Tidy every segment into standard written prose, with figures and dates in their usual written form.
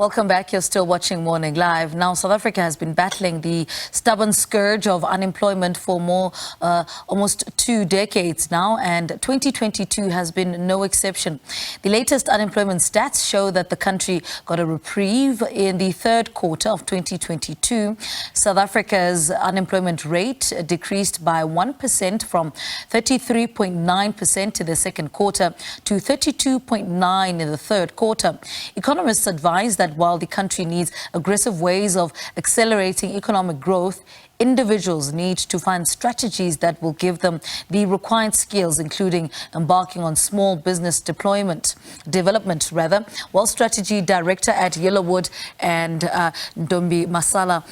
Welcome back. You're still watching Morning Live. Now, South Africa has been battling the stubborn scourge of unemployment for almost 2 decades now, and 2022 has been no exception. The latest unemployment stats show that the country got a reprieve in the third quarter of 2022. South Africa's unemployment rate decreased by 1% from 33.9% in the second quarter to 32.9% in the third quarter. Economists advise that while the country needs aggressive ways of accelerating economic growth, individuals need to find strategies that will give them the required skills, including embarking on small business development. While strategy director at Yellowwood and Ntombizamasala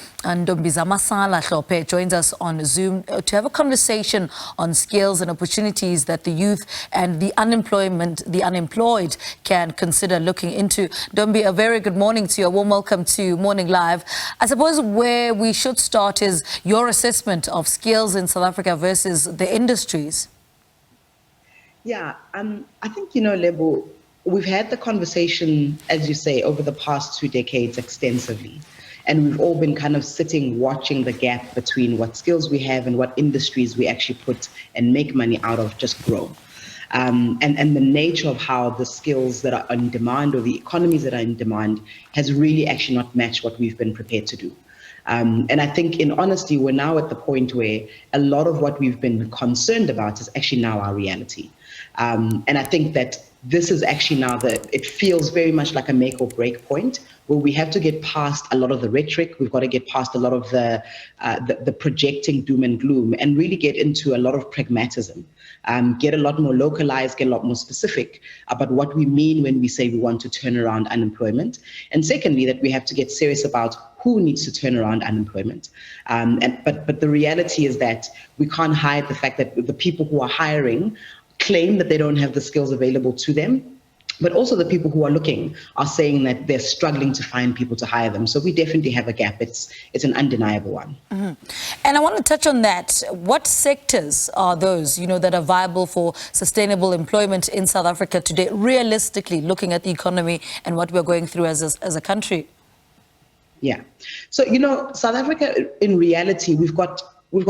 Hlophe joins us on Zoom to have a conversation on skills and opportunities that the youth and the unemployed can consider looking into. Ntombi, a very good morning to you. A warm welcome to Morning Live. I suppose where we should start is your assessment of skills in South Africa versus the industries. Yeah, I think, Lebo, we've had the conversation, as you say, over the past 2 decades extensively. And we've all been kind of sitting, watching the gap between what skills we have and what industries we actually put and make money out of just grow. And the nature of how the skills that are in demand or the economies that are in demand has really actually not matched what we've been prepared to do. And I think, in honesty, we're now at the point where a lot of what we've been concerned about is actually now our reality. And I think that this is actually now it feels very much like a make or break point where we have to get past a lot of the rhetoric. We've got to get past a lot of the projecting doom and gloom and really get into a lot of pragmatism. Get a lot more localized, get a lot more specific about what we mean when we say we want to turn around unemployment. And secondly, that we have to get serious about who needs to turn around unemployment. But the reality is that we can't hide the fact that the people who are hiring claim that they don't have the skills available to them. But also the people who are looking are saying that they're struggling to find people to hire them. So we definitely have a gap. It's an undeniable one. Mm-hmm. And I want to touch on that. What sectors are those, that are viable for sustainable employment in South Africa today, realistically looking at the economy and what we're going through as a country? Yeah. So, South Africa, in reality, we've got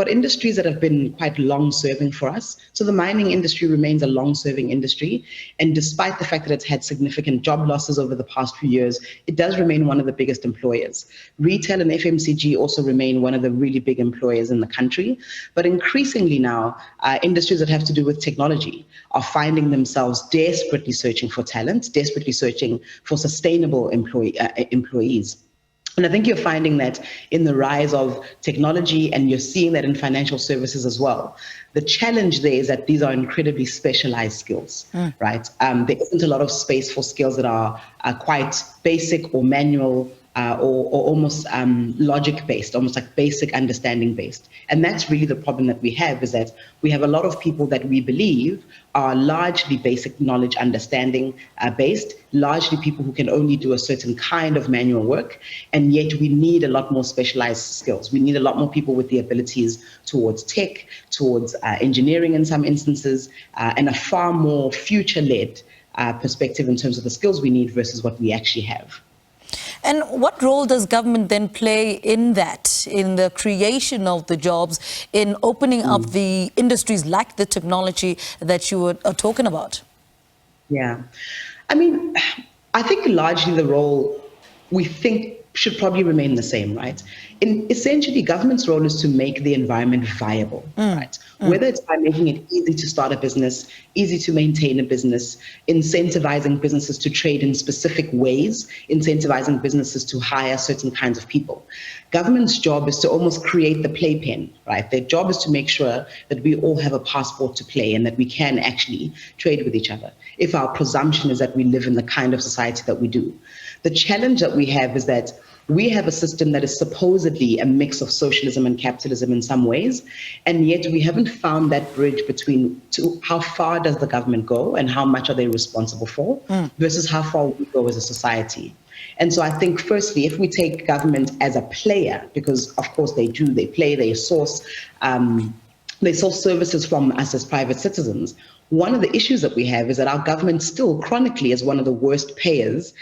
industries that have been quite long-serving for us. So the mining industry remains a long-serving industry. And despite the fact that it's had significant job losses over the past few years, it does remain one of the biggest employers. Retail and FMCG also remain one of the really big employers in the country. But increasingly now, industries that have to do with technology are finding themselves desperately searching for talent, desperately searching for sustainable employees. And I think you're finding that in the rise of technology, and you're seeing that in financial services as well. The challenge there is that these are incredibly specialized skills, right? There isn't a lot of space for skills that are quite basic or manual or almost logic-based, almost like basic understanding-based. And that's really the problem that we have, is that we have a lot of people that we believe are largely basic knowledge understanding based, largely people who can only do a certain kind of manual work, and yet we need a lot more specialized skills. We need a lot more people with the abilities towards tech, towards engineering in some instances, and a far more future-led perspective in terms of the skills we need versus what we actually have. And what role does government then play in that, in the creation of the jobs, in opening up the industries like the technology that you were talking about? Yeah. I mean, I think largely the role we think should probably remain the same, right? Essentially, government's role is to make the environment viable, right? Whether it's by making it easy to start a business, easy to maintain a business, incentivizing businesses to trade in specific ways, incentivizing businesses to hire certain kinds of people. Government's job is to almost create the playpen, right? Their job is to make sure that we all have a passport to play and that we can actually trade with each other, if our presumption is that we live in the kind of society that we do. The challenge that we have is that we have a system that is supposedly a mix of socialism and capitalism in some ways, and yet we haven't found that bridge between how far does the government go and how much are they responsible for versus how far we go as a society. And so I think, firstly, if we take government as a player, because of course they play, they source services from us as private citizens, one of the issues that we have is that our government still chronically is one of the worst payers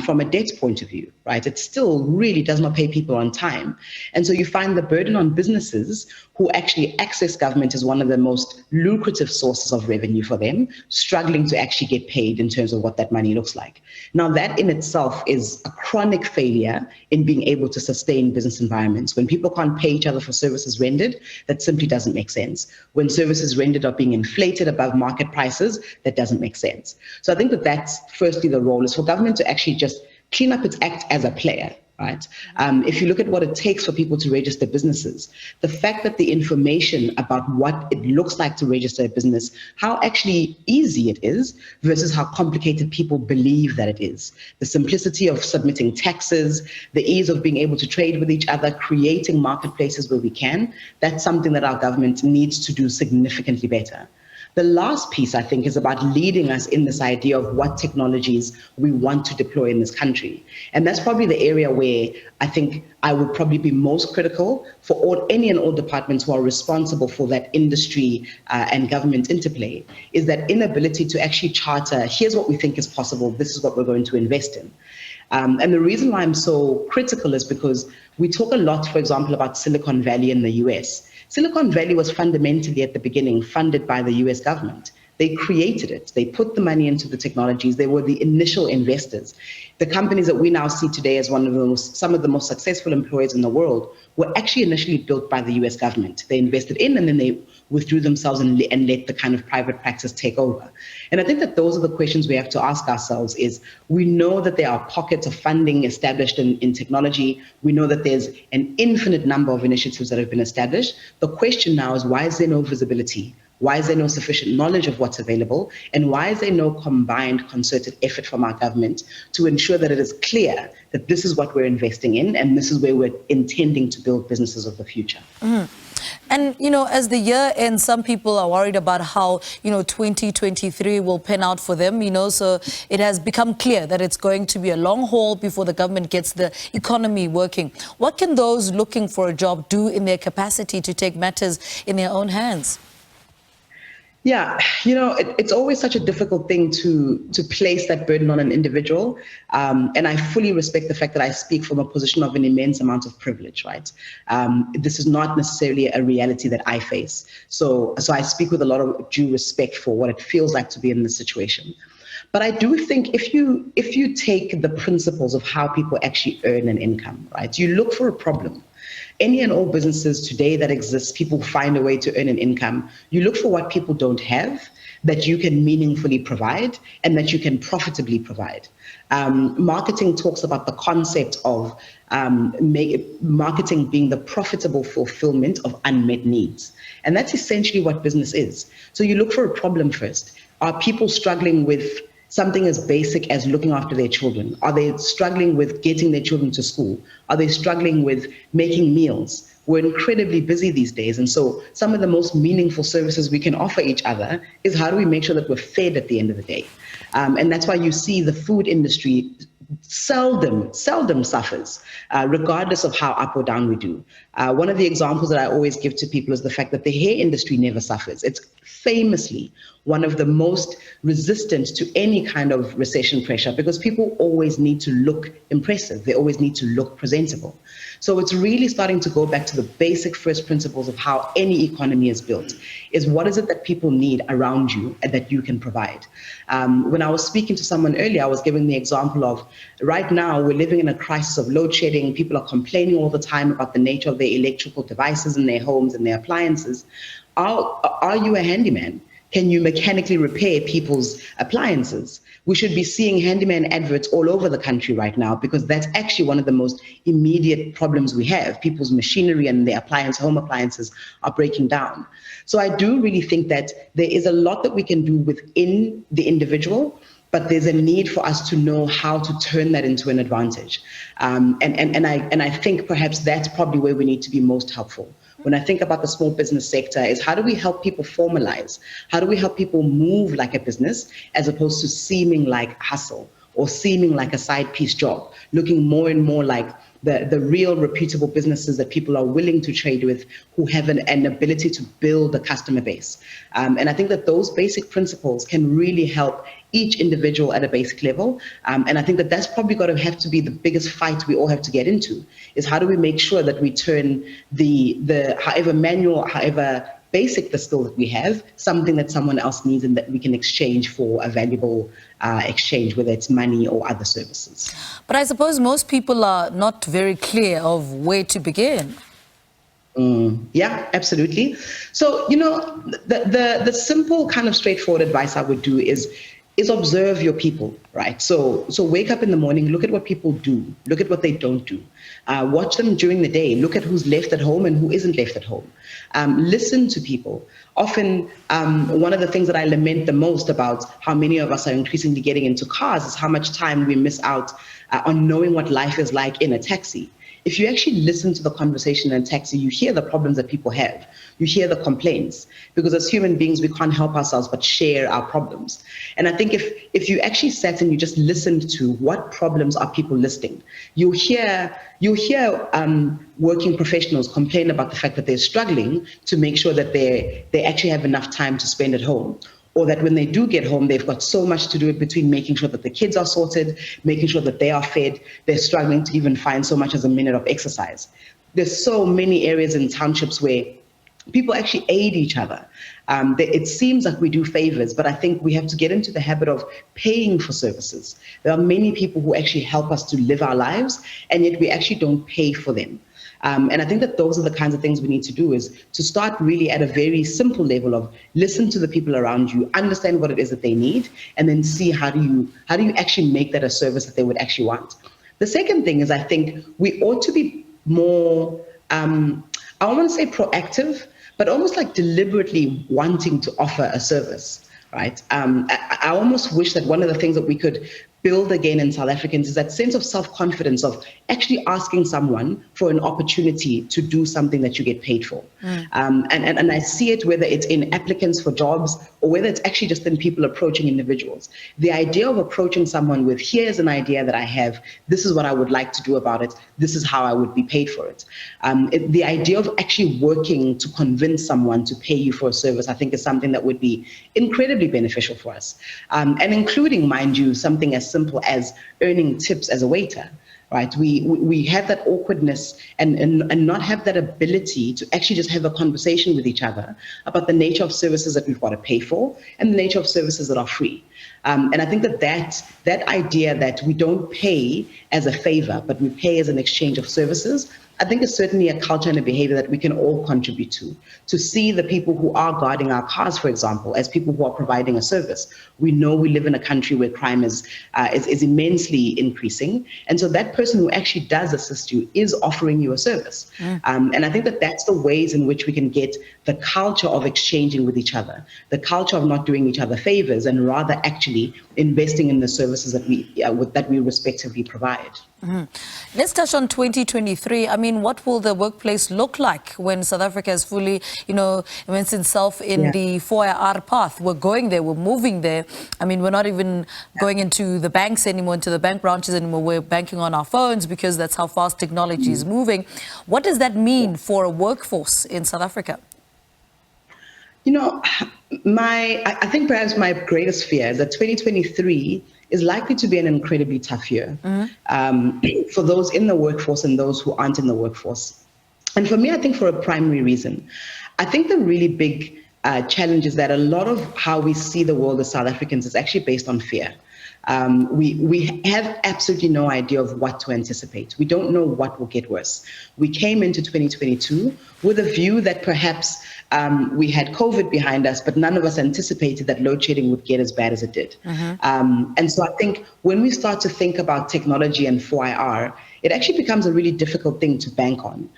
from a debt point of view, right? It still really does not pay people on time. And so you find the burden on businesses who actually access government as one of the most lucrative sources of revenue for them, struggling to actually get paid in terms of what that money looks like. Now, that in itself is a chronic failure in being able to sustain business environments. When people can't pay each other for services rendered, that simply doesn't make sense. When services rendered are being inflated above market prices, that doesn't make sense. So I think that that's firstly the role is for government to actually just clean up its act as a player. Right? If you look at what it takes for people to register businesses, the fact that the information about what it looks like to register a business, how actually easy it is versus how complicated people believe that it is, the simplicity of submitting taxes, the ease of being able to trade with each other, creating marketplaces where we can, that's something that our government needs to do significantly better. The last piece, I think, is about leading us in this idea of what technologies we want to deploy in this country. And that's probably the area where I think I would probably be most critical for any and all departments who are responsible for that industry and government interplay, is that inability to actually charter, here's what we think is possible, this is what we're going to invest in. And the reason why I'm so critical is because we talk a lot, for example, about Silicon Valley in the US. Silicon Valley was fundamentally at the beginning funded by the US government. They created it. They put the money into the technologies. They were the initial investors. The companies that we now see today as some of the most successful employers in the world were actually initially built by the US government. They invested in and then they withdrew themselves and let the kind of private practice take over. And I think that those are the questions we have to ask ourselves is, we know that there are pockets of funding established in technology. We know that there's an infinite number of initiatives that have been established. The question now is, why is there no visibility? Why is there no sufficient knowledge of what's available? And why is there no combined concerted effort from our government to ensure that it is clear that this is what we're investing in and this is where we're intending to build businesses of the future? Mm. And, as the year ends, some people are worried about how, 2023 will pan out for them, so it has become clear that it's going to be a long haul before the government gets the economy working. What can those looking for a job do in their capacity to take matters in their own hands? Yeah, it's always such a difficult thing to place that burden on an individual. And I fully respect the fact that I speak from a position of an immense amount of privilege, right? This is not necessarily a reality that I face. So I speak with a lot of due respect for what it feels like to be in this situation. But I do think if you take the principles of how people actually earn an income, right? You look for a problem. Any and all businesses today that exist, people find a way to earn an income. You look for what people don't have that you can meaningfully provide and that you can profitably provide. Marketing talks about the concept of marketing being the profitable fulfillment of unmet needs. And that's essentially what business is. So you look for a problem first. Are people struggling with something as basic as looking after their children? Are they struggling with getting their children to school? Are they struggling with making meals? We're incredibly busy these days. And so some of the most meaningful services we can offer each other is how do we make sure that we're fed at the end of the day? And that's why you see the food industry seldom suffers, regardless of how up or down we do. One of the examples that I always give to people is the fact that the hair industry never suffers. It's famously one of the most resistant to any kind of recession pressure because people always need to look impressive. They always need to look presentable. So it's really starting to go back to the basic first principles of how any economy is built, is what is it that people need around you and that you can provide. When I was speaking to someone earlier, I was giving the example of right now we're living in a crisis of load shedding. People are complaining all the time about the nature of their electrical devices in their homes and their appliances. Are you a handyman? Can you mechanically repair people's appliances? We should be seeing handyman adverts all over the country right now because that's actually one of the most immediate problems we have. People's machinery and their home appliances are breaking down. So I do really think that there is a lot that we can do within the individual, but there's a need for us to know how to turn that into an advantage. And I think perhaps that's probably where we need to be most helpful. When I think about the small business sector is how do we help people formalize? How do we help people move like a business as opposed to seeming like hustle or seeming like a side piece job, looking more and more like the real reputable businesses that people are willing to trade with, who have an ability to build a customer base. And I think that those basic principles can really help each individual at a basic level. And I think that that's probably got to have to be the biggest fight we all have to get into, is how do we make sure that we turn the however manual, however basic the skill that we have, something that someone else needs and that we can exchange for a valuable exchange, whether it's money or other services. But I suppose most people are not very clear of where to begin. Yeah, absolutely. So, you know, the simple kind of straightforward advice I would do is observe your people, right? So wake up in the morning, look at what people do, look at what they don't do. Watch them during the day, look at who's left at home and who isn't left at home. Listen to people. Often, one of the things that I lament the most about how many of us are increasingly getting into cars is how much time we miss out on knowing what life is like in a taxi. If you actually listen to the conversation in a taxi, you hear the problems that people have. You hear the complaints, because as human beings, we can't help ourselves but share our problems. And I think if you actually sat and you just listened to what problems are people listing, you'll hear working professionals complain about the fact that they're struggling to make sure that they actually have enough time to spend at home. Or that when they do get home, they've got so much to do between making sure that the kids are sorted, making sure that they are fed, they're struggling to even find so much as a minute of exercise. There's so many areas in townships where people actually aid each other. It seems like we do favors, but I think we have to get into the habit of paying for services. There are many people who actually help us to live our lives, and yet we actually don't pay for them. And I think that those are the kinds of things we need to do, is to start really at a very simple level of listen to the people around you, understand what it is that they need, and then see how do you actually make that a service that they would actually want. The second thing is, I think we ought to be more, I don't want to say proactive, but almost like deliberately wanting to offer a service, right? I almost wish that one of the things that we could build again in South Africans is that sense of self-confidence of actually asking someone for an opportunity to do something that you get paid for. And I see it whether it's in applicants for jobs or whether it's actually just in people approaching individuals. The idea of approaching someone with, here's an idea that I have, this is what I would like to do about it, this is how I would be paid for it. The idea of actually working to convince someone to pay you for a service, I think, is something that would be incredibly beneficial for us. And including, mind you, something as simple as earning tips as a waiter, right? We have that awkwardness and not have that ability to actually just have a conversation with each other about the nature of services that we've got to pay for and the nature of services that are free. And I think that idea that we don't pay as a favor, but we pay as an exchange of services, I think is certainly a culture and a behavior that we can all contribute to see the people who are guarding our cars, for example, as people who are providing a service. We know we live in a country where crime is immensely increasing. And so that person who actually does assist you is offering you a service. And I think that that's the ways in which we can get the culture of exchanging with each other, the culture of not doing each other favors and rather actually investing in the services that we respectively provide. Let's touch on 2023. I mean, what will the workplace look like when South Africa has fully, immersed itself in the 4IR path? We're going there, we're moving there. I mean, we're not even going into the banks anymore, into the bank branches anymore. We're banking on our phones because that's how fast technology is moving. What does that mean for a workforce in South Africa? I think perhaps my greatest fear is that 2023 is likely to be an incredibly tough year for those in the workforce and those who aren't in the workforce. And for me, I think for a primary reason, I think the really big challenge is that a lot of how we see the world as South Africans is actually based on fear. We have absolutely no idea of what to anticipate. We don't know what will get worse. We came into 2022 with a view that perhaps we had COVID behind us, but none of us anticipated that load shedding would get as bad as it did. And so I think when we start to think about technology and 4IR, it actually becomes a really difficult thing to bank on.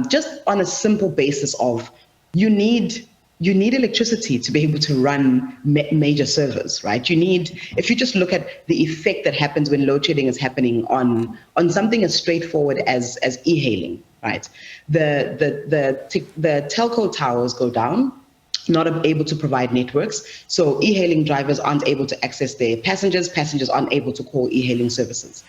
Just on a simple basis of you need electricity to be able to run major servers, right? If you just look at the effect that happens when load shedding is happening on something as straightforward as e-hailing, right? The telco towers go down. not able to provide networks. So e-hailing drivers aren't able to access their passengers, passengers aren't able to call e-hailing services.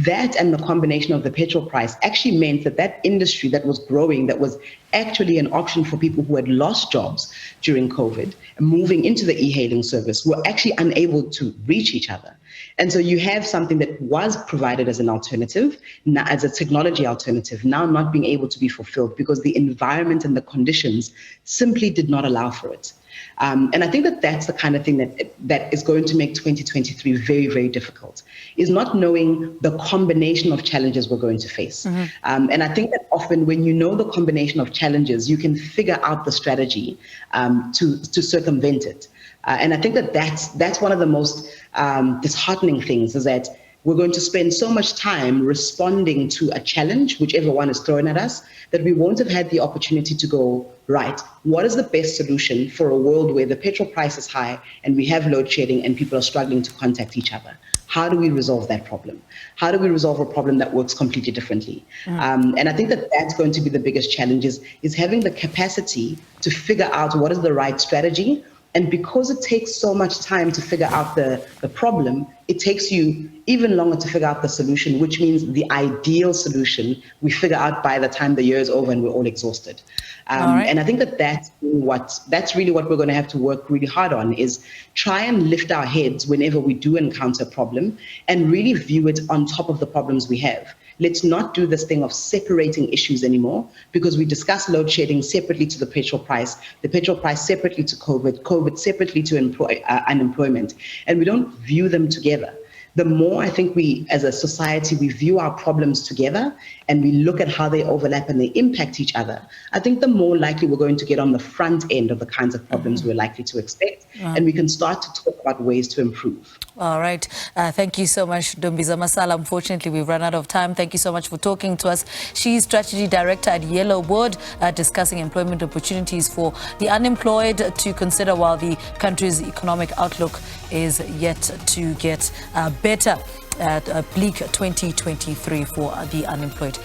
That and the combination of the petrol price actually meant that that industry that was growing, that was actually an option for people who had lost jobs during COVID, moving into the e-hailing service, were actually unable to reach each other. And so you have something that was provided as an alternative, as a technology alternative, now not being able to be fulfilled because the environment and the conditions simply did not allow for it. And I think that that's the kind of thing that is going to make 2023 very, very difficult, is not knowing the combination of challenges we're going to face. And I think that often when you know the combination of challenges, you can figure out the strategy to circumvent it. And I think that that's one of the most disheartening things, is that we're going to spend so much time responding to a challenge, whichever one is thrown at us, that we won't have had the opportunity to go, right, what is the best solution for a world where the petrol price is high and we have load shedding and people are struggling to contact each other? How do we resolve that problem? How do we resolve a problem that works completely differently? And I think that that's going to be the biggest challenge, is having the capacity to figure out what is the right strategy. And because it takes so much time to figure out the problem, it takes you even longer to figure out the solution, which means the ideal solution we figure out by the time the year is over and we're all exhausted. And I think that that's really what we're going to have to work really hard on, is try and lift our heads whenever we do encounter a problem and really view it on top of the problems we have. Let's not do this thing of separating issues anymore, because we discuss load shedding separately to the petrol price separately to COVID separately to unemployment, and we don't view them together. The more I think we, as a society, we view our problems together and we look at how they overlap and they impact each other, I think the more likely we're going to get on the front end of the kinds of problems we're likely to expect, and we can start to talk about ways to improve. All right. Thank you so much, Ntombizamasala. Unfortunately, we've run out of time. Thank you so much for talking to us. She's Strategy Director at Yellowwood, discussing employment opportunities for the unemployed to consider while the country's economic outlook is yet to get better. Bleak 2023 for the unemployed.